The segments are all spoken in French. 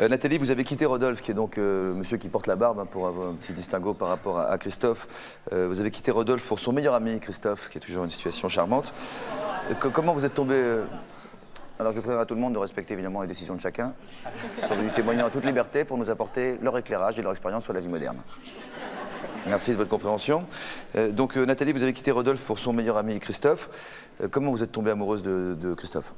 Nathalie, vous avez quitté Rodolphe, qui est donc le monsieur qui porte la barbe, hein, pour avoir un petit distinguo par rapport à Christophe. Vous avez quitté Rodolphe pour son meilleur ami, Christophe, ce qui est toujours une situation charmante. Comment vous êtes tombé Alors je préviens à tout le monde de respecter évidemment les décisions de chacun. Ils sont venus témoigner en toute liberté pour nous apporter leur éclairage et leur expérience sur la vie moderne. Merci de votre compréhension. Donc Nathalie, vous avez quitté Rodolphe pour son meilleur ami, Christophe. Comment vous êtes tombée amoureuse de Christophe?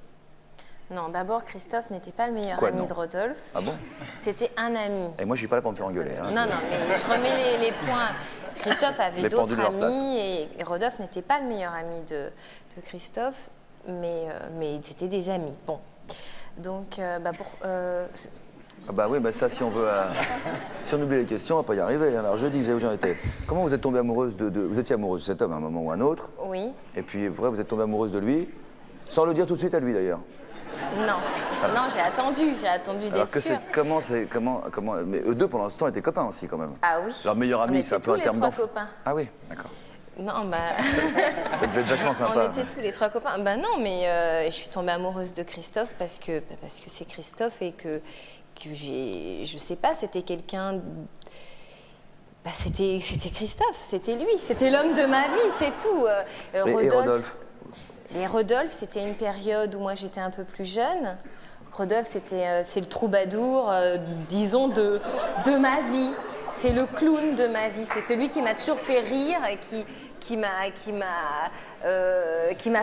Non, d'abord, Christophe n'était pas le meilleur ami de Rodolphe. Ah bon? C'était un ami. Et moi, je suis pas là pour me faire engueuler. Hein. Non, non, mais je remets les points. Christophe avait d'autres amis et Rodolphe n'était pas le meilleur ami de Christophe, mais c'était des amis. Bon, donc, Ah bah oui, bah ça, si on veut... si on oublie les questions, on va pas y arriver. Alors, je disais où j'en étais. Comment vous êtes tombée amoureuse Vous étiez amoureuse de cet homme à un moment ou à un autre? Oui. Et puis, après, vous êtes tombée amoureuse de lui, sans le dire tout de suite à lui, d'ailleurs? Non, non, j'ai attendu d'être sûre. Comment... Mais eux deux, pour l'instant, étaient copains aussi, quand même. Ah oui. Leur meilleur ami, c'est un peu un terme d'enfant. copains. Ah oui, d'accord. Non, bah... Ça devait être vachement sympa. On était tous les trois copains. Bah non, mais je suis tombée amoureuse de Christophe parce que c'est Christophe et que je sais pas, c'était quelqu'un... Bah c'était Christophe, c'était lui, c'était l'homme de ma vie, c'est tout. Rodolphe. Et Rodolphe, c'était une période où moi j'étais un peu plus jeune. Rodolphe, c'est le troubadour, disons, de ma vie. C'est le clown de ma vie. C'est celui qui m'a toujours fait rire et qui m'a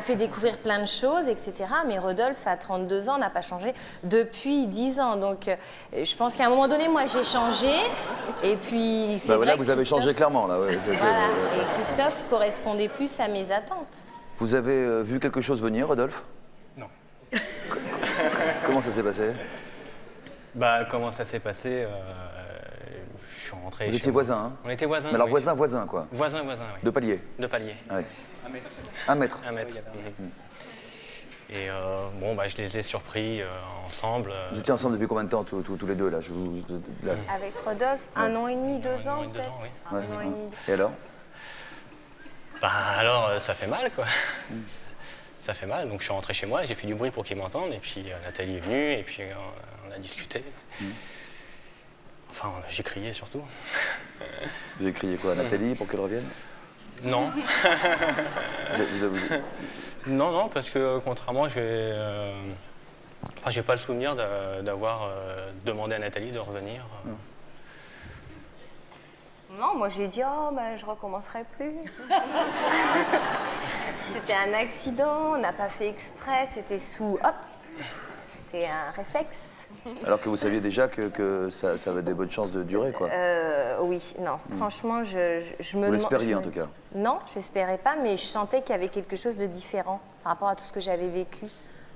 fait découvrir plein de choses, etc. Mais Rodolphe, à 32 ans, n'a pas changé depuis 10 ans. Donc, je pense qu'à un moment donné, moi, j'ai changé. Et puis, c'est vrai là, vous avez changé clairement. Là, ouais, voilà. Et Christophe correspondait plus à mes attentes. Vous avez vu quelque chose venir, Rodolphe? Non. Comment ça s'est passé? Bah, comment ça s'est passé je suis rentré. Vous étiez voisins, hein? On était voisins. Mais alors, oui. voisins, quoi? Voisins, oui. De palier? De palier. Ah oui. 1 mètre. 1 mètre. Et bon, bah, je les ai surpris ensemble. Vous étiez ensemble depuis combien de temps, tous les deux, là, Avec Rodolphe, 1 an et demi, 2 ans, peut-être. Oui. 1 an et demi. Et alors? Bah, alors, ça fait mal, quoi. Ça fait mal, donc je suis rentré chez moi, j'ai fait du bruit pour qu'ils m'entendent, et puis Nathalie est venue, et puis on a discuté. Enfin, j'ai crié surtout. Vous avez crié quoi, Nathalie, pour qu'elle revienne? Non. Non, parce que contrairement, j'ai pas le souvenir d'avoir demandé à Nathalie de revenir. Non, moi j'ai dit, oh, ben, je recommencerai plus. C'était un accident, on n'a pas fait exprès, c'était hop, c'était un réflexe. Alors que vous saviez déjà que ça avait des bonnes chances de durer, quoi. Oui, non, franchement, je me... Vous l'espériez, en tout cas? Non, j'espérais pas, mais je sentais qu'il y avait quelque chose de différent par rapport à tout ce que j'avais vécu.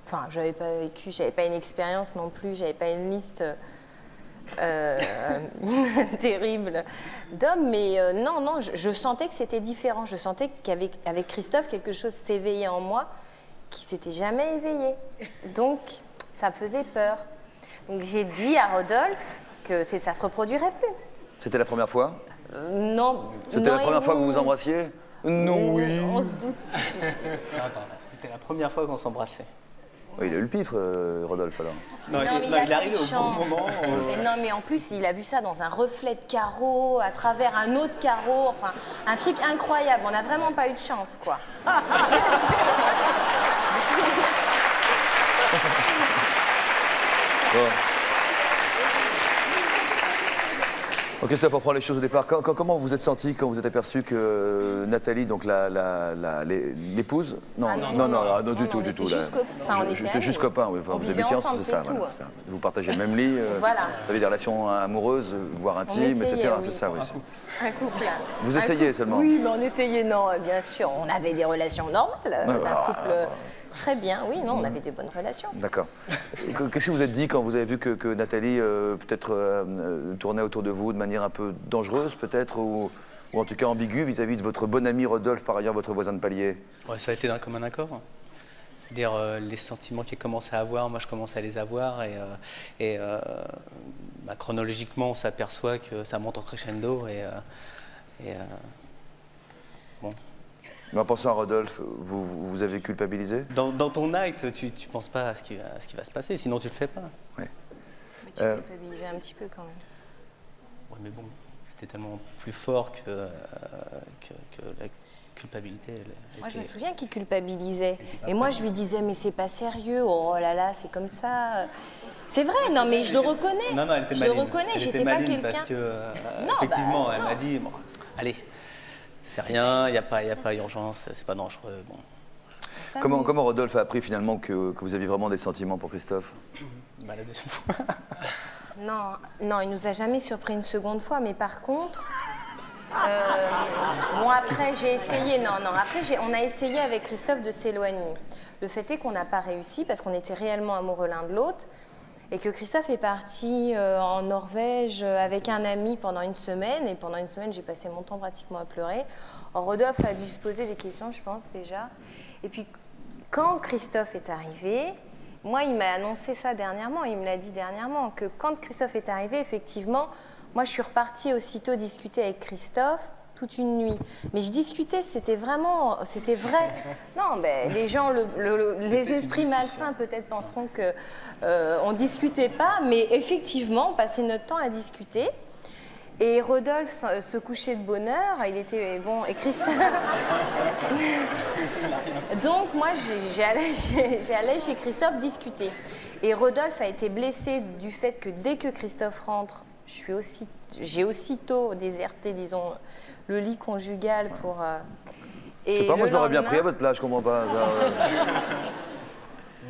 Enfin, j'avais pas une expérience non plus, j'avais pas une liste... terrible d'hommes, mais non, je sentais que c'était différent. Je sentais qu'avec Christophe, quelque chose s'éveillait en moi qui s'était jamais éveillé. Donc, ça faisait peur. Donc, j'ai dit à Rodolphe que ça se reproduirait plus. C'était la première fois? Non. C'était la première fois que vous vous embrassiez? Non, oui. On se doute. Attends, c'était la première fois qu'on s'embrassait. Oui, il a eu le pif, Rodolphe, alors. Non, il est arrivé au bon moment. Mais non, mais en plus, il a vu ça dans un reflet de carreau, à travers un autre carreau, enfin, un truc incroyable. On n'a vraiment pas eu de chance, quoi. Bon. Ok, ça, pour prendre les choses au départ. Comment vous vous êtes senti quand vous êtes aperçu que Nathalie, donc l'épouse... Non, du tout. J'étais juste copains, oui. Enfin, vous habitiez ensemble, c'est ça, voilà, ça. Vous partagez le même lit, voilà. Vous avez des relations amoureuses, voire intimes, etc. Oui. C'est ça, oui. Un couple. Vous essayez seulement? Oui, mais on essayait, non, bien sûr. On avait des relations normales, un couple... Très bien, oui, non, on avait de bonnes relations. D'accord. Qu'est-ce que vous êtes dit quand vous avez vu que Nathalie peut-être tournait autour de vous de manière un peu dangereuse, peut-être, ou en tout cas ambiguë vis-à-vis de votre bon ami Rodolphe, par ailleurs votre voisin de palier? Ouais, ça a été d'un commun accord. Dire les sentiments qu'il commençait à avoir, moi je commençais à les avoir, et chronologiquement on s'aperçoit que ça monte en crescendo, bon. Mais en pensant à Rodolphe, vous avez culpabilisé? Dans ton acte, tu ne penses pas à ce qui va se passer, sinon tu ne le fais pas. Ouais. Tu culpabilisais un petit peu quand même. Ouais, mais bon, c'était tellement plus fort que la culpabilité. Moi, je me souviens qu'il culpabilisait. Et moi, je lui disais, mais c'est pas sérieux, oh là là, c'est comme ça. C'est vrai, non, mais je le reconnais. Non, elle était je maline. le reconnais, Elle j'étais était pas maline quelqu'un. parce que, effectivement, elle m'a dit, bon, allez, c'est rien, il n'y a pas urgence, c'est pas dangereux. Bon. Comment Rodolphe a appris finalement que vous aviez vraiment des sentiments pour Christophe? Bah, la deuxième fois. Non, il nous a jamais surpris une seconde fois, mais par contre, bon après j'ai essayé, on a essayé avec Christophe de s'éloigner. Le fait est qu'on n'a pas réussi parce qu'on était réellement amoureux l'un de l'autre et que Christophe est parti en Norvège avec un ami pendant une semaine et pendant une semaine j'ai passé mon temps pratiquement à pleurer. Alors, Rodolphe a dû se poser des questions, je pense déjà. Et puis quand Christophe est arrivé, moi, il m'a annoncé ça dernièrement, il me l'a dit dernièrement, que quand Christophe est arrivé, effectivement, moi, je suis repartie aussitôt discuter avec Christophe toute une nuit. Mais je discutais, c'était vrai. Non, ben, les gens, les esprits malsains peut-être penseront qu'on ne discutait pas, mais effectivement, on passait notre temps à discuter. Et Rodolphe se couchait de bonne heure, il était bon, et Christophe... Donc moi, j'allais chez Christophe discuter. Et Rodolphe a été blessé du fait que dès que Christophe rentre, j'ai aussitôt déserté, disons, le lit conjugal pour... Je sais pas, moi je l'aurais bien pris à votre place, je comprends pas.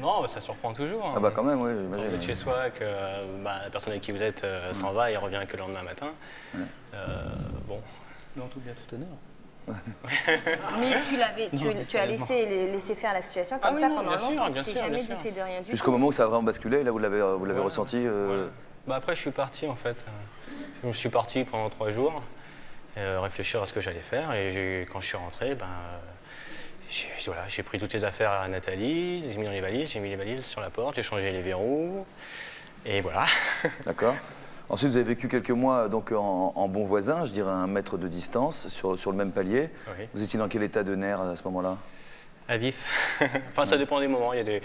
Non, ça surprend toujours. Ah bah quand même, oui, Quand j'imagine. vous êtes chez soi, que la personne avec qui vous êtes s'en va et revient que le lendemain matin. Bon. Non, tout bien, tout honneur. Mais tu as laissé faire la situation comme ça pendant longtemps, tu t'es jamais douté de rien du tout. Jusqu'au moment où ça a vraiment basculé, là vous l'avez ressenti Bah après je suis parti en fait. Je me suis parti pendant 3 jours, réfléchir à ce que j'allais faire et quand je suis rentré, j'ai pris toutes les affaires à Nathalie, j'ai mis dans les valises, j'ai mis les valises sur la porte, j'ai changé les verrous, et voilà. D'accord. Ensuite, vous avez vécu quelques mois donc, en bon voisin, je dirais à 1 mètre de distance, sur le même palier. Oui. Vous étiez dans quel état de nerfs à ce moment-là? À vif. Enfin, ça dépend des moments. Il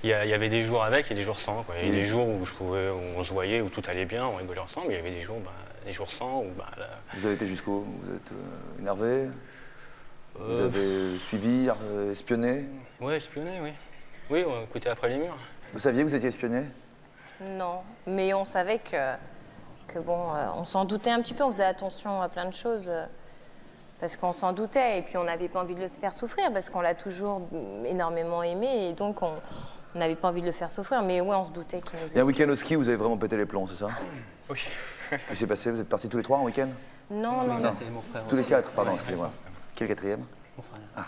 y avait des jours avec et des jours sans. Quoi. Il y a des jours où on se voyait, où tout allait bien, on rigolait ensemble. Il y avait des jours sans. Où, Vous avez été jusqu'où? Vous êtes énervé? Vous avez suivi, espionné? Oui, espionné, oui. Oui, on écoutait après les murs. Vous saviez que vous étiez espionné? Non, mais on savait que bon, on s'en doutait un petit peu, on faisait attention à plein de choses. Parce qu'on s'en doutait et puis on n'avait pas envie de le faire souffrir parce qu'on l'a toujours énormément aimé et donc on n'avait pas envie de le faire souffrir. Mais oui, on se doutait qu'il nous Il y a un week-end au ski, vous avez vraiment pété les plombs, c'est ça? Oui. Qu'est-ce qui s'est passé? Vous êtes partis tous les 3 en week-end? Non. Et mon frère Tous les aussi. 4, pardon, Ouais, excusez-moi. Quel quatrième? Mon frère. Ah.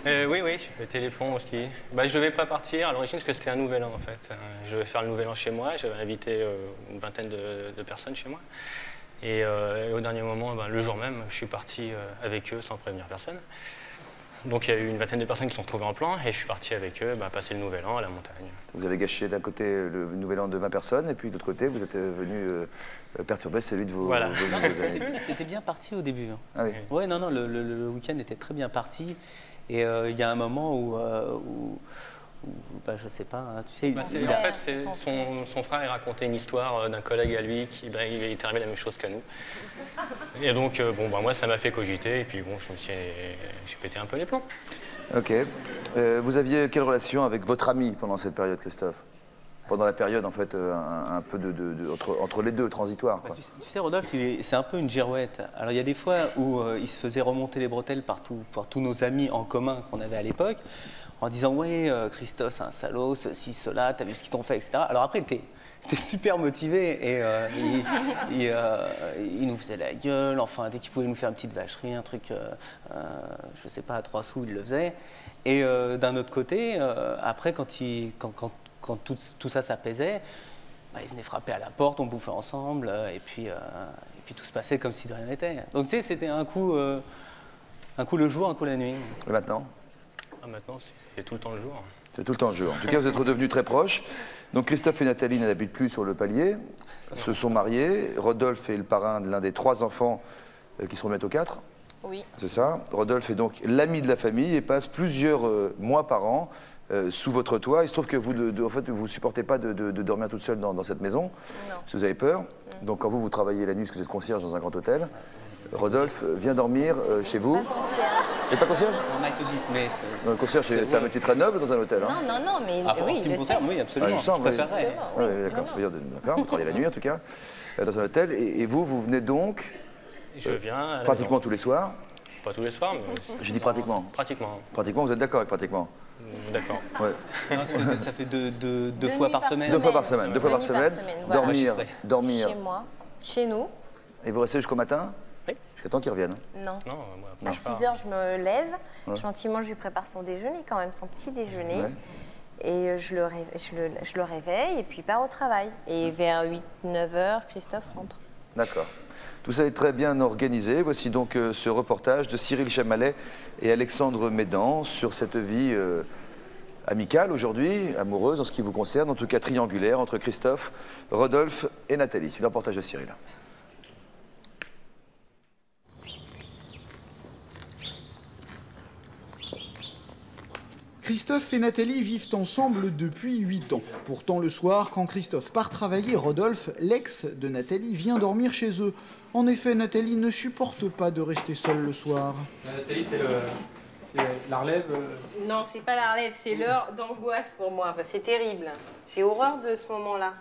Oui, j'ai pété les plombs au ski. Je ne devais pas partir à l'origine parce que c'était un nouvel an en fait. Je devais faire le nouvel an chez moi, j'avais invité une vingtaine de personnes chez moi. Et au dernier moment, le jour même, je suis parti avec eux sans prévenir personne. Donc il y a eu une vingtaine de personnes qui se sont retrouvées en plan et je suis parti avec eux passer le nouvel an à la montagne. Vous avez gâché d'un côté le nouvel an de 20 personnes et puis de l'autre côté, vous êtes venu perturber celui de vos, Voilà. vos Non, nouveaux amis. c'était bien parti au début. Hein. Ah oui. Ouais, non, le week-end était très bien parti. Et il y a un moment où je sais pas, hein, tu sais, En fait, son frère il racontait une histoire d'un collègue à lui qui il est arrivé la même chose qu'à nous. Et donc, moi, ça m'a fait cogiter et puis j'ai pété un peu les plombs. Ok. Vous aviez quelle relation avec votre ami pendant cette période, Christophe? Pendant la période, en fait, un peu entre les deux, transitoire, quoi. Tu sais, Rodolphe, c'est un peu une girouette. Alors, il y a des fois où il se faisait remonter les bretelles par tous nos amis en commun qu'on avait à l'époque, en disant « Ouais, Christophe, c'est un salaud, ceci, cela, t'as vu ce qu'ils t'ont fait, etc. » Alors après, il était super motivé et il nous faisait la gueule. Enfin, dès qu'il pouvait nous faire une petite vacherie, un truc, je sais pas, à 3 sous, il le faisait. Et d'un autre côté, après, quand tout ça s'apaisait, il venait frapper à la porte, on bouffait ensemble, et puis tout se passait comme si de rien n'était. Donc tu sais, c'était un coup le jour, un coup la nuit. Et maintenant? Maintenant, c'est tout le temps le jour. C'est tout le temps le jeu. En tout cas, vous êtes redevenus très proches. Donc Christophe et Nathalie n'habitent plus sur le palier, se sont mariés. Rodolphe est le parrain de l'un des 3 enfants qui seront bientôt 4. Oui. C'est ça. Rodolphe est donc l'ami de la famille et passe plusieurs mois par an sous votre toit. Il se trouve que vous en fait, vous supportez pas de dormir toute seule dans cette maison, parce que vous avez peur. Donc quand vous travaillez la nuit, parce que vous êtes concierge dans un grand hôtel, Rodolphe vient dormir chez vous. Pas concierge. Et pas concierge? On m'a été dit, mais c'est... Non, le concierge, c'est un métier très noble dans un hôtel. Hein. Non, mais Ah, pour oui, ce qui me je sais. concerne, oui, absolument. Ah, il me semble, je préférerais. Justement, oui. Ouais, d'accord. D'accord, vous travaillez la nuit en tout cas, dans un hôtel. Et vous venez donc Je viens à la pratiquement maison. tous les soirs. Pas tous les soirs, mais... Je dis pratiquement. Pratiquement. Pratiquement, vous êtes d'accord avec pratiquement? D'accord. Ouais. Non, ça fait deux Deux fois nuits par par semaine. Deux fois par semaine. Deux fois par Deux nuits par semaine. semaine, voilà. Dormir. Chez moi, chez nous, Et vous restez jusqu'au matin? Oui. Jusqu'à temps qu'ils reviennent. non. Non, moi, À après, je pars. 6 heures, je me lève. Ouais. Gentiment, je lui prépare son déjeuner, quand même, son petit déjeuner. Ouais. Et je le réveille et puis il part au travail. Et vers 8-9 heures, Christophe rentre. D'accord. Tout ça est très bien organisé. Voici donc ce reportage de Cyril Chamalet et Alexandre Médan sur cette vie amicale aujourd'hui, amoureuse en ce qui vous concerne, en tout cas triangulaire, entre Christophe, Rodolphe et Nathalie. Le reportage de Cyril. Christophe et Nathalie vivent ensemble depuis 8 ans. Pourtant, le soir, quand Christophe part travailler, Rodolphe, l'ex de Nathalie, vient dormir chez eux. En effet, Nathalie ne supporte pas de rester seule le soir. Nathalie, c'est la relève. Non, c'est pas la relève, c'est l'heure d'angoisse pour moi. C'est terrible. J'ai horreur de ce moment-là.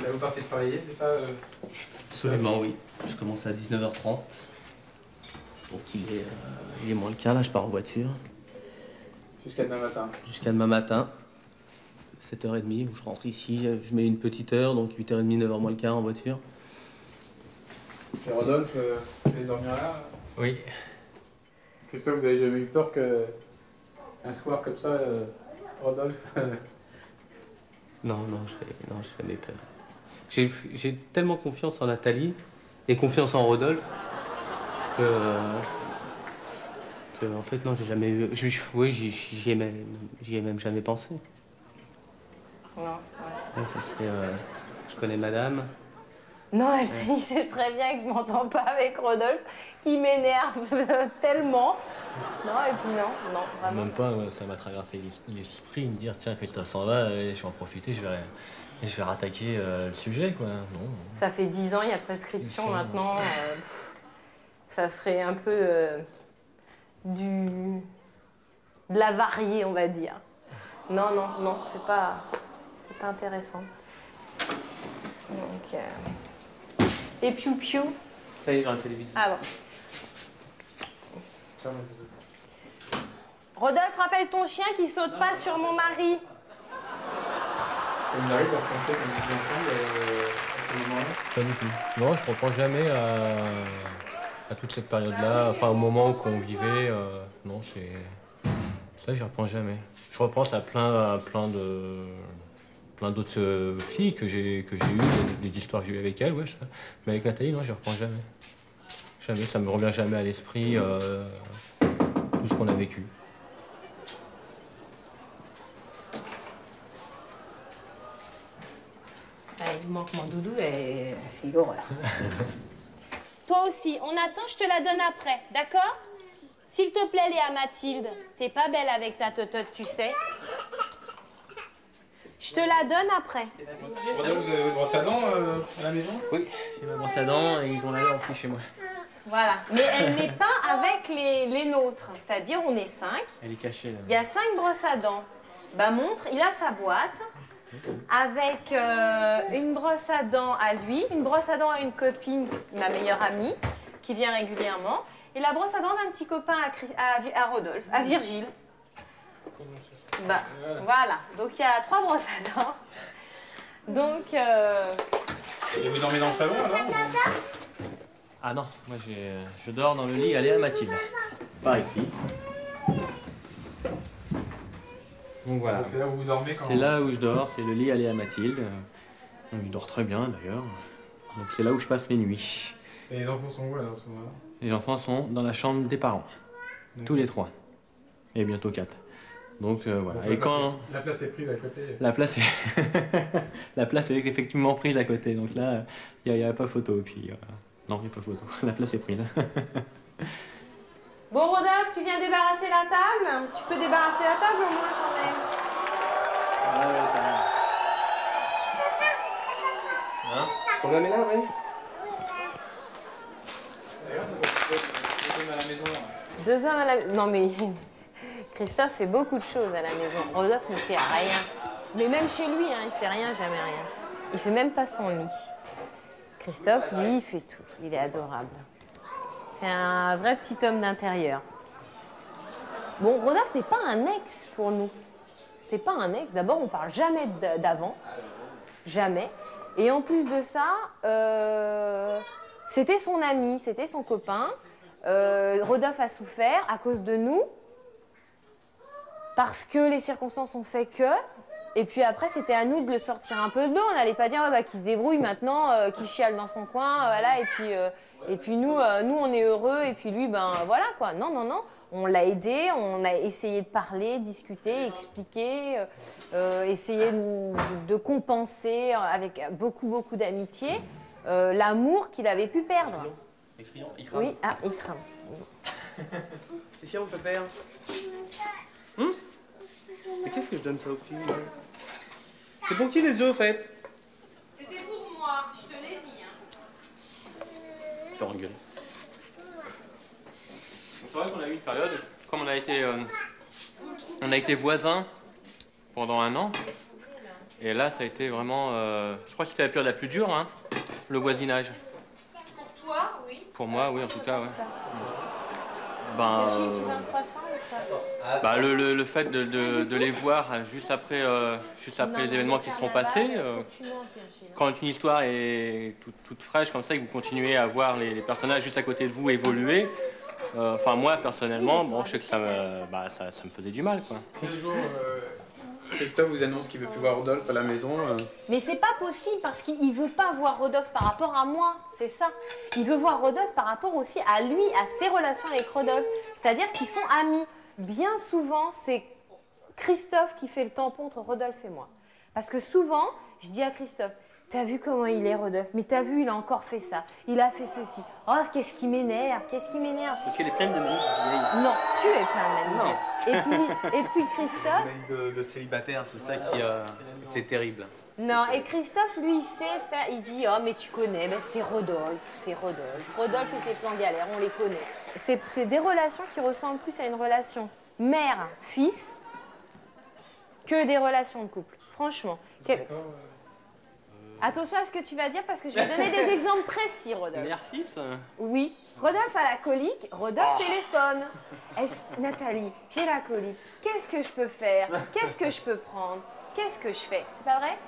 Là, vous partez travailler, c'est ça Absolument, oui. Je commence à 19h30. Donc il est moins le quart, là, je pars en voiture. Jusqu'à demain matin. Jusqu'à demain matin, 7h30, où je rentre ici. Je mets une petite heure, donc 8h30, 9h moins le quart en voiture. Et Rodolphe, vous allez dormir là? Oui. Christophe, vous avez jamais eu peur que un soir comme ça, Rodolphe Non, j'ai jamais peur. J'ai tellement confiance en Nathalie et confiance en Rodolphe que en fait, non, j'ai jamais eu... Oui, j'y ai même jamais pensé. Non, ouais. Ouais, ça c'est... je connais madame. Non, elle sait très bien que je m'entends pas avec Rodolphe, qui m'énerve tellement. Non, et puis non, vraiment. Même pas, ça m'a traversé l'esprit, me dire tiens, Christophe s'en va, et je vais en profiter, je vais rattaquer le sujet, quoi. Non. Ça fait 10 ans, il y a prescription maintenant. Ça serait un peu de la variée, on va dire. Non, c'est pas intéressant. Donc, et piou-piou. Ça y est, j'aurais fait des bisous. Ah bon. Rodolphe, rappelle ton chien qui saute pas sur mon mari. Ça vous arrive de repenser quand vous êtes ensemble à ce moment-là? Pas du tout. Non, je repense jamais à toute cette période-là, enfin au moment où on vivait. Non, c'est ça, j'y repense jamais. Je repense à plein d'autres filles que j'ai eues, des histoires que j'ai eues avec elles, ouais. Mais avec Nathalie, non, j'y repense jamais. Jamais, ça me revient jamais à l'esprit tout ce qu'on a vécu. Il me manque mon doudou et c'est l'horreur. Toi aussi, on attend, je te la donne après, d'accord? S'il te plaît, Léa Mathilde, t'es pas belle avec ta totote, tu sais. Je te la donne après. Rodolphe, vous avez votre brosse à dents à la maison? Oui, j'ai ma brosse à dents et ils ont la leur aussi chez moi. Voilà, mais elle n'est pas avec les nôtres, c'est-à-dire on est 5. Elle est cachée là. Il y a 5 brosses à dents. Bah montre, il a sa boîte avec une brosse à dents à lui, une brosse à dents à une copine, ma meilleure amie, qui vient régulièrement, et la brosse à dents d'un petit copain à Rodolphe, à Virgile. Bah voilà, donc il y a 3 brosses à dents. Donc... Et vous dormez dans le salon alors? Ah non, moi je dors dans le lit à Léa Mathilde. Par ici. Donc voilà. C'est là où vous dormez quand... C'est là où je dors, c'est le lit à Léa Mathilde. Il dort très bien d'ailleurs. Donc c'est là où je passe les nuits. Et les enfants sont où alors à ce moment-là? Les enfants sont dans la chambre des parents. Tous les 3. Et bientôt 4. Donc voilà. Donc, et quand... La place est prise à côté. La place est... la place est effectivement prise à côté. Donc là, il n'y a pas photo. Et puis, non, il n'y a pas photo. La place est prise. Bon, Rodolphe, tu viens débarrasser la table? Tu peux débarrasser la table au moins quand même. Ouais, ça va. Hein? On la met là, ouais. À la maison. 2 hommes à la... Non mais Christophe fait beaucoup de choses à la maison. Rodolphe ne fait rien. Mais même chez lui, hein, il fait rien, jamais rien. Il fait même pas son lit. Christophe, lui, il fait tout. Il est adorable. C'est un vrai petit homme d'intérieur. Bon, Rodolphe, c'est pas un ex pour nous. C'est pas un ex. D'abord, on parle jamais d'avant. Jamais. Et en plus de ça, c'était son ami, c'était son copain. Rodolphe a souffert à cause de nous, parce que les circonstances ont fait que. Et puis après, c'était à nous de le sortir un peu de l'eau. On n'allait pas dire ouais, bah, qu'il se débrouille maintenant, qu'il chiale dans son coin, voilà. Et puis nous, on est heureux. Et puis lui, ben voilà quoi. Non, non, non. On l'a aidé. On a essayé de parler, discuter, expliquer, essayer de compenser avec beaucoup, beaucoup d'amitié l'amour qu'il avait pu perdre. Effrayant, il crame. Oui, ah, il crame. Qu'est-ce qu'il y a, mon pépère? Mais qu'est-ce que je donne ça aux filles? C'est pour qui les œufs, au fait? C'était pour moi, je te l'ai dit. Hein. Je vais engueuler. C'est vrai qu'on a eu une période, comme on a été voisins pendant 1 an. Et là, ça a été vraiment, je crois que c'était la période la plus dure, hein, le voisinage. Pour toi, oui. Pour moi, oui, en tout cas, ouais. Ça. Ben, Virginie, tu veux un croissant ou ça? bah, le fait de les voir juste après les événements qui se sont passés, quand une histoire est toute fraîche comme ça et que vous continuez à voir les personnages juste à côté de vous évoluer, enfin moi personnellement, bon, je sais que ça me faisait du mal, quoi. Si le jour Christophe vous annonce qu'il veut plus voir Rodolphe à la maison. Mais c'est pas possible parce qu'il veut pas voir Rodolphe par rapport à moi, c'est ça. Il veut voir Rodolphe par rapport aussi à lui, à ses relations avec Rodolphe. C'est-à-dire qu'ils sont amis. Bien souvent, c'est Christophe qui fait le tampon entre Rodolphe et moi. Parce que souvent, je dis à Christophe, t'as vu comment il est Rodolphe? Mais t'as vu, il a encore fait ça. Il a fait ceci. Oh, qu'est-ce qui m'énerve? Qu'est-ce qui m'énerve? Parce qu'elle est pleine de manies. Non, tu es plein de manies. Et puis Christophe... De célibataire, c'est ça qui... c'est terrible. Non, et Christophe, lui, il sait faire, il dit « Oh, mais tu connais, ben, c'est Rodolphe, c'est Rodolphe. Rodolphe et ses plans galères, on les connaît. » C'est des relations qui ressemblent plus à une relation mère-fils que des relations de couple, franchement. Attention à ce que tu vas dire parce que je vais donner des exemples précis, Rodolphe. Mère-fils? Oui. Rodolphe a la colique, Rodolphe téléphone. Nathalie, j'ai la colique. Qu'est-ce que je peux faire? Qu'est-ce que je peux prendre? Qu'est-ce que je fais? C'est pas vrai?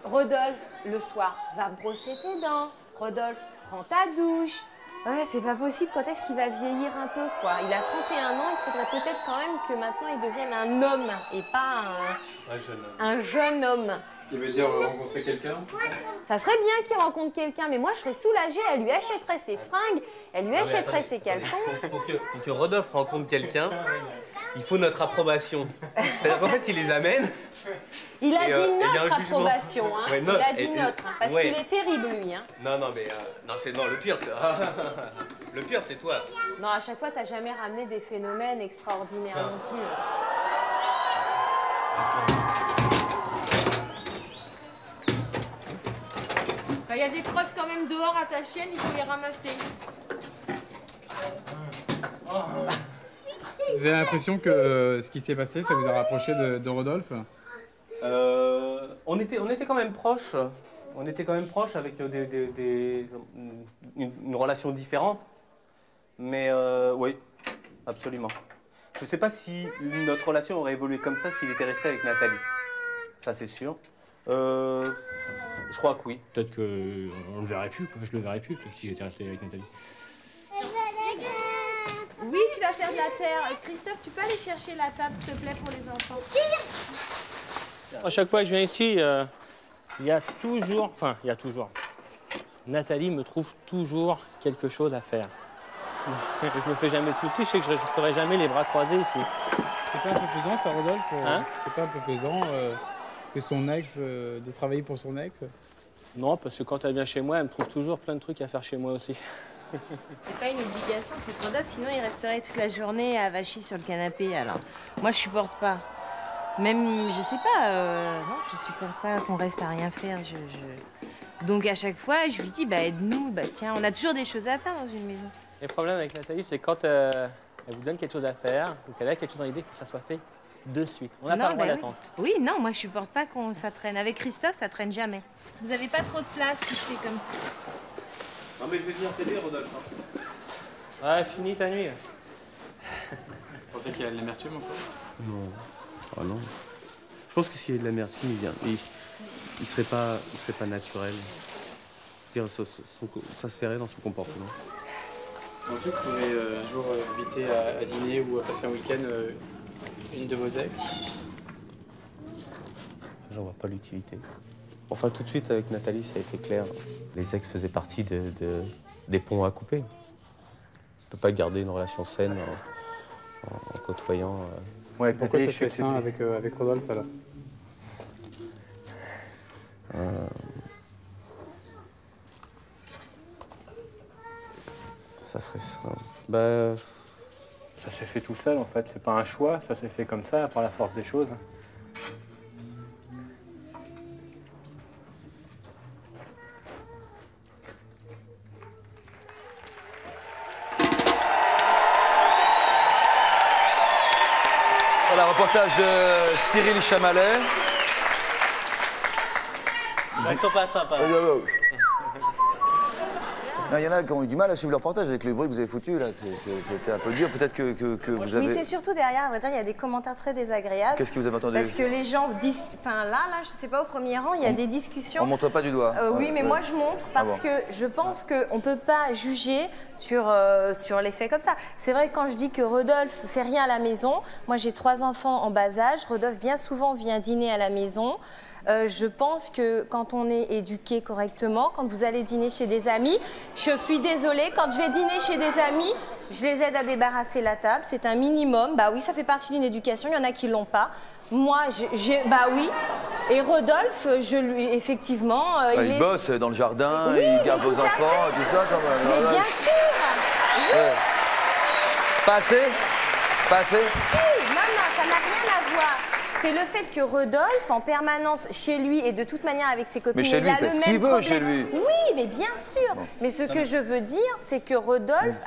Rodolphe, le soir, va brosser tes dents. Rodolphe, prends ta douche. Ouais, c'est pas possible. Quand est-ce qu'il va vieillir un peu, quoi? Il a 31 ans, il faudrait peut-être quand même que maintenant il devienne un homme et pas un jeune homme. Ce qui veut dire rencontrer quelqu'un. Ça serait bien qu'il rencontre quelqu'un, mais moi je serais soulagée. Elle lui achèterait ses fringues, elle lui achèterait ses caleçons. Pour que Rodolphe rencontre quelqu'un, il faut notre approbation. C'est-à-dire qu'en fait, il les amène. Il a dit notre jugement. approbation, hein. Ouais, Il a dit notre, hein, parce ouais. qu'il est terrible, lui. Hein. Non, mais non, le pire, c'est le pire, c'est toi. Non, à chaque fois, t'as jamais ramené des phénomènes extraordinaires non plus. Il y a des preuves quand même dehors à ta chienne, il faut les ramasser. Vous avez l'impression que ce qui s'est passé, ça vous a rapproché de Rodolphe? On était quand même proches. On était quand même proches avec une relation différente. Mais oui, absolument. Je ne sais pas si notre relation aurait évolué comme ça s'il était resté avec Nathalie. Ça, c'est sûr. Je crois que oui. Peut-être qu'on le verrait plus, quoi. Je le verrais plus, peut-être si j'étais resté avec Nathalie. Oui, tu vas faire de la terre. Christophe, tu peux aller chercher la table, s'il te plaît, pour les enfants. À chaque fois que je viens ici, il y a toujours... Nathalie me trouve toujours quelque chose à faire. Je me fais jamais de soucis, je sais que je ne resterai jamais les bras croisés ici. C'est pas un peu pesant, ça, Rodolphe? Hein? C'est pas un peu pesant que son ex, de travailler pour son ex? Non, parce que quand elle vient chez moi, elle me trouve toujours plein de trucs à faire chez moi aussi. C'est pas une obligation, c'est trop d'heures, sinon il resterait toute la journée avachi sur le canapé. Alors, moi je supporte pas. Même, je sais pas, non, je supporte pas qu'on reste à rien faire. Donc à chaque fois, je lui dis, bah aide-nous, bah tiens, on a toujours des choses à faire dans une maison. Le problème avec Nathalie, c'est quand elle vous donne quelque chose à faire, ou qu'elle a quelque chose dans l'idée, il faut que ça soit fait de suite. On n'a pas le droit d'attendre. Oui, non, moi je supporte pas qu'on ça traîne. Avec Christophe, ça traîne jamais. Vous avez pas trop de place si je fais comme ça. Non mais je vais venir t'aider, Rodolphe. Ouais, fini ta nuit. Vous pensez qu'il y a de l'amertume encore? Non. Oh non. Je pense que s'il y a de l'amertume, il serait pas naturel. Ça se ferait dans son comportement. Vous pensez que vous pouvez un jour inviter à dîner ou à passer un week-end une de vos ex? J'en vois pas l'utilité. Enfin, tout de suite, avec Nathalie, ça a été clair. Les ex faisaient partie des ponts à couper. On ne peut pas garder une relation saine en côtoyant... Ouais, pourquoi ça serait sain avec Rodolphe, alors? Ça serait ça. Bah, ça s'est fait tout seul en fait, c'est pas un choix, ça s'est fait comme ça, par la force des choses. Voilà, reportage de Cyril Chamalet. Ils sont pas sympas. Il y en a qui ont eu du mal à suivre le reportage avec les bruits que vous avez foutus là. C'était un peu dur. Peut-être que vous avez. Mais c'est surtout derrière, à vrai dire, il y a des commentaires très désagréables. Qu'est-ce que vous avez entendu? Parce que les gens disent. Enfin là, je sais pas, au premier rang, il y a des discussions. On montre pas du doigt. Oui, mais moi je montre parce que je pense qu'on ne peut pas juger sur les faits comme ça. C'est vrai que quand je dis que Rodolphe fait rien à la maison, moi j'ai 3 enfants en bas âge, Rodolphe bien souvent vient dîner à la maison. Je pense que quand on est éduqué correctement, quand vous allez dîner chez des amis, je suis désolée, quand je vais dîner chez des amis, je les aide à débarrasser la table, c'est un minimum. Bah oui, ça fait partie d'une éducation, il y en a qui l'ont pas. Moi, bah oui. Et Rodolphe, effectivement, il bosse dans le jardin, oui, il garde vos enfants, tout ça. Mais bien sûr. Oui. Pas assez? Pas assez? Si, non, ça n'a rien à voir. C'est le fait que Rodolphe, en permanence chez lui et de toute manière avec ses copines, mais chez lui, il fait ce qu'il veut chez lui. Oui, mais bien sûr. Bon. Mais ce que je veux dire, c'est que Rodolphe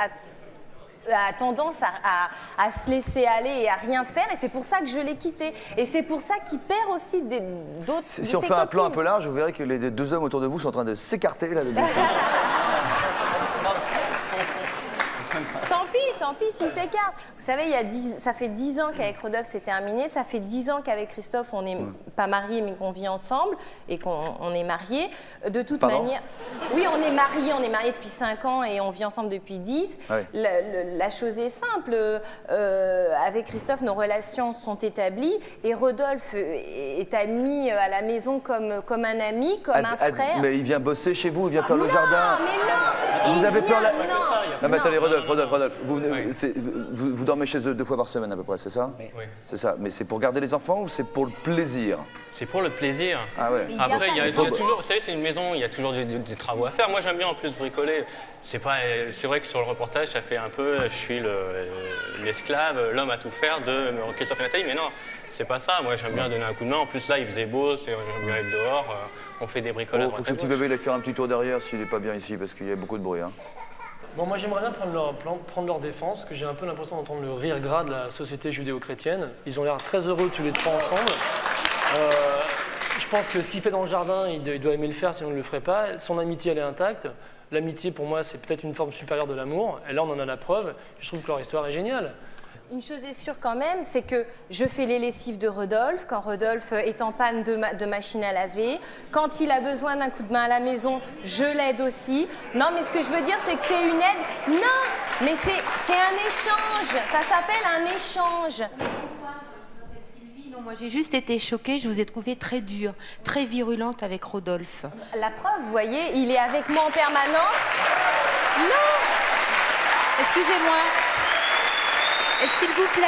a tendance à se laisser aller et à rien faire, et c'est pour ça que je l'ai quitté. Et c'est pour ça qu'il perd aussi d'autres. Si on fait un plan un peu large, vous verrez que les 2 hommes autour de vous sont en train de s'écarter là. Tant pis s'ils s'écartent. Vous savez, ça fait 10 ans qu'avec Rodolphe c'est terminé, ça fait 10 ans qu'avec Christophe on n'est pas mariés mais qu'on vit ensemble et qu'on est mariés. De toute manière, oui, on est mariés depuis 5 ans et on vit ensemble depuis 10. Ouais. La chose est simple, avec Christophe nos relations sont établies et Rodolphe est admis à la maison comme un ami, comme un frère. Mais il vient bosser chez vous, il vient faire le jardin. Mais non. Vous avez peur Non, mais attendez, Rodolphe, vous dormez chez eux 2 fois par semaine à peu près, c'est ça? Oui. C'est ça, mais c'est pour garder les enfants ou c'est pour le plaisir? C'est pour le plaisir. Ah ouais. Après, il y a toujours, vous savez, c'est une maison, il y a toujours des travaux à faire. Moi, j'aime bien en plus bricoler. C'est vrai que sur le reportage, ça fait un peu, je suis l'esclave, l'homme à tout faire de Christophe et Nathalie, mais non, c'est pas ça. Moi, j'aime bien donner un coup de main. En plus, là, il faisait beau, j'aime bien être dehors, on fait des bricolages. Faut que ce petit bébé aille faire un petit tour derrière s'il n'est pas bien ici, parce qu'il y a beaucoup de bruit. Hein. Bon, moi j'aimerais bien prendre leur défense, parce que j'ai un peu l'impression d'entendre le rire gras de la société judéo-chrétienne. Ils ont l'air très heureux tous les 3 ensemble. Je pense que ce qu'il fait dans le jardin, il doit aimer le faire, sinon il ne le ferait pas. Son amitié, elle est intacte. L'amitié, pour moi, c'est peut-être une forme supérieure de l'amour. Et là, on en a la preuve. Je trouve que leur histoire est géniale. Une chose est sûre quand même, c'est que je fais les lessives de Rodolphe quand Rodolphe est en panne de machine à laver. Quand il a besoin d'un coup de main à la maison, je l'aide aussi. Non, mais ce que je veux dire, c'est que c'est une aide. Non, mais c'est un échange. Ça s'appelle un échange. Bonsoir, je m'appelle Sylvie. Non, moi j'ai juste été choquée. Je vous ai trouvée très dure, très virulente avec Rodolphe. La preuve, vous voyez, il est avec moi en permanence. Non. Excusez-moi. S'il vous plaît,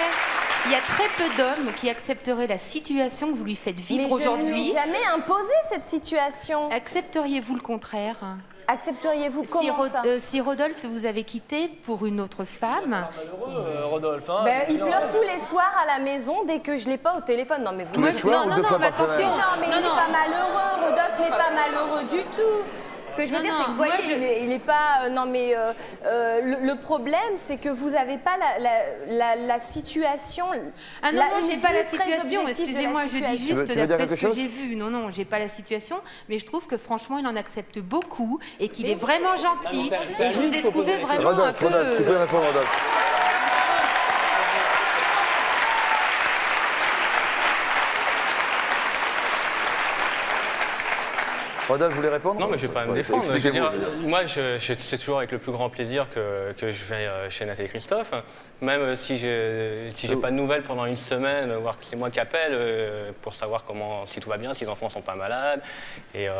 il y a très peu d'hommes qui accepteraient la situation que vous lui faites vivre aujourd'hui. Mais je ne lui ai jamais imposé cette situation. Accepteriez-vous le contraire? Accepteriez-vous comment ça Si Rodolphe vous avait quitté pour une autre femme... Malheureux, Rodolphe. Hein, il pleure tous les soirs à la maison dès que je l'ai pas au téléphone. Non mais vous... Tous les soirs ou 2 fois par semaine? Non mais il n'est pas malheureux, Rodolphe n'est pas malheureux du tout. Ce que je veux dire, c'est que vous voyez, il n'est pas... non mais le problème, c'est que vous n'avez pas la situation... Ah non, non, j'ai pas la situation, excusez-moi, je dis juste d'après ce que j'ai vu. Non, non, j'ai pas la situation, mais je trouve que franchement, il en accepte beaucoup et qu'il est vraiment gentil. Et je vous ai trouvé vraiment un peu... Rodolphe, s'il vous plaît, répondre, Rodolphe. Rodolphe, vous voulez répondre? Non, mais je ne vais pas me défendre. Moi, c'est toujours avec le plus grand plaisir que je vais chez Nathalie Christophe. Même si j'ai pas de nouvelles pendant une semaine, voire que c'est moi qui appelle pour savoir si tout va bien, si les enfants ne sont pas malades. Et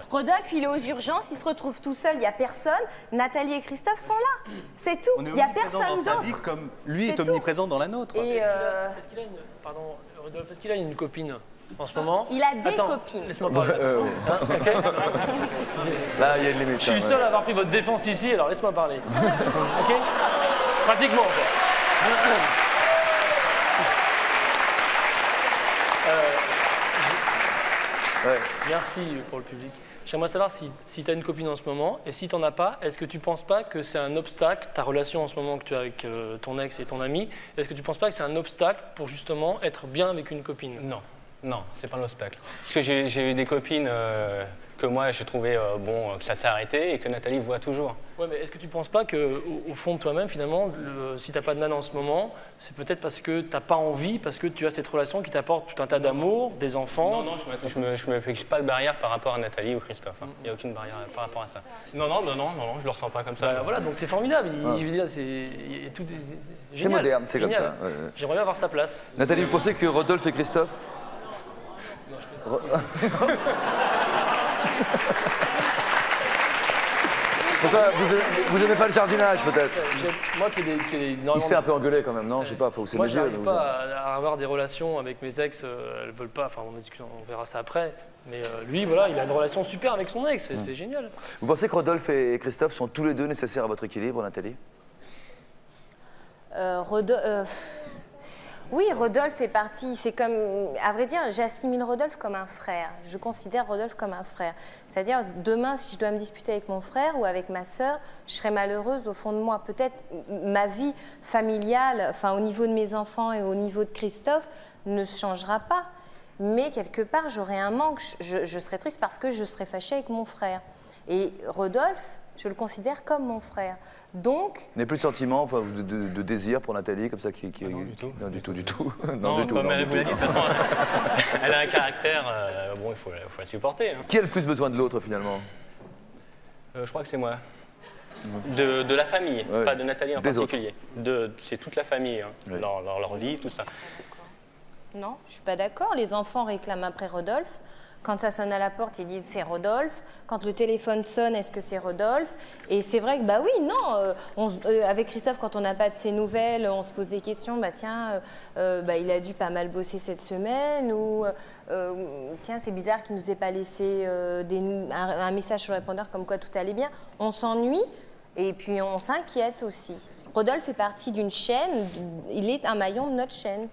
Rodolphe, il est aux urgences, il se retrouve tout seul, il n'y a personne. Nathalie et Christophe sont là. C'est tout. Il n'y a personne d'autre. Comme lui est omniprésent dans la nôtre. Et Pardon, Rodolphe, est-ce qu'il a une copine en ce moment? Il a des copines. Laisse-moi parler. Hein, okay. Là, il y a une limite. Je suis le seul à avoir pris votre défense ici, alors laisse-moi parler. Ok? Pratiquement, en fait. Merci pour le public. J'aimerais savoir si tu as une copine en ce moment, et si tu n'en as pas, est-ce que tu ne penses pas que c'est un obstacle, ta relation en ce moment que tu as avec ton ex et ton ami, est-ce que tu ne penses pas que c'est un obstacle pour justement être bien avec une copine? Non. Non, c'est pas un obstacle. Parce que j'ai eu des copines que moi j'ai trouvé que ça s'est arrêté et que Nathalie voit toujours. Ouais, mais est-ce que tu ne penses pas qu'au fond de toi-même, finalement, si tu n'as pas de nana en ce moment, c'est peut-être parce que tu n'as pas envie, parce que tu as cette relation qui t'apporte tout un tas d'amour, des enfants? Non, je me fixe pas de barrière par rapport à Nathalie ou Christophe. Il n'y a aucune barrière par rapport à ça. Non, je le ressens pas comme ça. Bah, voilà, donc c'est formidable. Je veux dire, c'est moderne, c'est comme ça. J'aimerais bien avoir sa place. Nathalie, vous pensez que Rodolphe et Christophe... Pourquoi vous aimez pas le jardinage peut-être? Moi qui ai énormément... Il se fait un peu engueuler quand même, non? Je sais pas, faut que c'est mes yeux. Moi, j'arrive pas à avoir des relations avec mes ex, elles veulent pas, enfin on verra ça après. Mais lui, voilà, il a une relation super avec son ex, c'est génial. Vous pensez que Rodolphe et Christophe sont tous les deux nécessaires à votre équilibre, Nathalie? Oui, Rodolphe fait partie, c'est comme, à vrai dire, j'assimile Rodolphe comme un frère. Je considère Rodolphe comme un frère. C'est-à-dire, demain, si je dois me disputer avec mon frère ou avec ma sœur, je serais malheureuse au fond de moi. Peut-être ma vie familiale, enfin au niveau de mes enfants et au niveau de Christophe, ne changera pas. Mais quelque part, j'aurais un manque, je serais triste parce que je serais fâchée avec mon frère. Et Rodolphe, je le considère comme mon frère. Donc... Vous n'avez plus de sentiments, enfin, de désir pour Nathalie, comme ça qui... Non, du tout. Non, du tout, du tout. Non, du tout, comme elle vous l'a dit, de toute façon, elle a un caractère, bon, il faut la supporter. Hein. Qui a le plus besoin de l'autre, finalement? Je crois que c'est moi. De la famille, pas de Nathalie en particulier. C'est toute la famille, hein, leur vie, tout ça. Non, je ne suis pas d'accord. Les enfants réclament après Rodolphe. Quand ça sonne à la porte, ils disent c'est Rodolphe. Quand le téléphone sonne, est-ce que c'est Rodolphe? Et c'est vrai que, bah oui, non. Avec Christophe, quand on n'a pas de ses nouvelles, on se pose des questions. Bah tiens, il a dû pas mal bosser cette semaine. Ou tiens, c'est bizarre qu'il ne nous ait pas laissé un message sur le répondeur comme quoi tout allait bien. On s'ennuie et puis on s'inquiète aussi. Rodolphe fait partie d'une chaîne. Il est un maillon de notre chaîne.